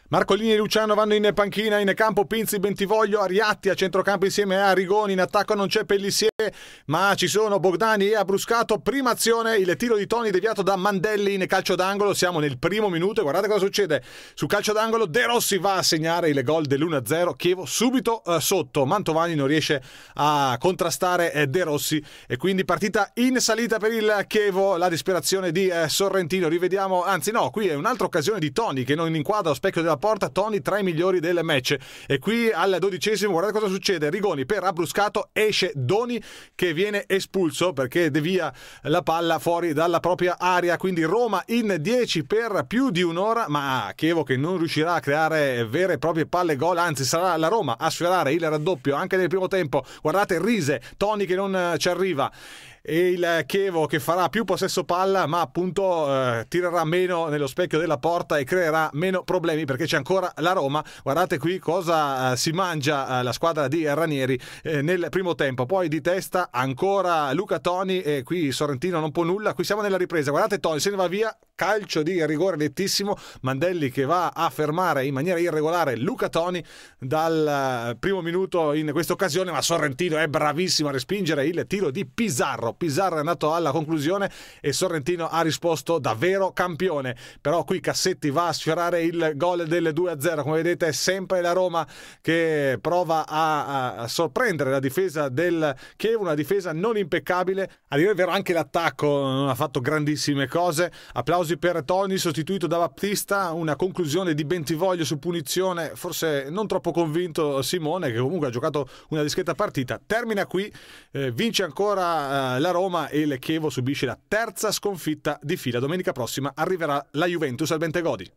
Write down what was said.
Marcolini e Luciano vanno in panchina, in campo Pinzi, Bentivoglio, Ariatti a centrocampo insieme a Rigoni, in attacco non c'è Pellissier ma ci sono Bogdani e Abruscato. Prima azione, il tiro di Toni deviato da Mandelli in calcio d'angolo, siamo nel primo minuto e guardate cosa succede sul calcio d'angolo. De Rossi va a segnare il gol dell'1-0, Chievo subito sotto, Mantovani non riesce a contrastare De Rossi e quindi partita in salita per il Chievo. La disperazione di Sorrentino, rivediamo, anzi no, qui è un'altra occasione di Toni che non inquadra lo specchio della porta. Toni tra i migliori del match e qui al 12esimo guardate cosa succede, Rigoni per Abruscato, esce Doni che viene espulso perché devia la palla fuori dalla propria area, quindi Roma in 10 per più di un'ora, ma Chievo che non riuscirà a creare vere e proprie palle gol, anzi sarà la Roma a sfiorare il raddoppio anche nel primo tempo. Guardate Rise, Toni che non ci arriva e il Chievo che farà più possesso palla ma appunto tirerà meno nello specchio della porta e creerà meno problemi perché c'è ancora la Roma. Guardate qui cosa si mangia la squadra di Ranieri nel primo tempo, poi di testa ancora Luca Toni e qui Sorrentino non può nulla. Qui siamo nella ripresa, guardate Toni se ne va via, calcio di rigore nettissimo, Mandelli che va a fermare in maniera irregolare Luca Toni dal primo minuto in questa occasione, ma Sorrentino è bravissimo a respingere il tiro di Pizarro è andato alla conclusione e Sorrentino ha risposto davvero campione. Però qui Cassetti va a sfiorare il gol del 2-0, come vedete è sempre la Roma che prova a sorprendere la difesa del Chievo, una difesa non impeccabile, a dire il vero anche l'attacco non ha fatto grandissime cose. Applausi per Toni sostituito da Battista, una conclusione di Bentivoglio su punizione, forse non troppo convinto Simone che comunque ha giocato una discreta partita. Termina qui, vince ancora la Roma e il Chievo subisce la terza sconfitta di fila. Domenica prossima arriverà la Juventus al Bentegodi.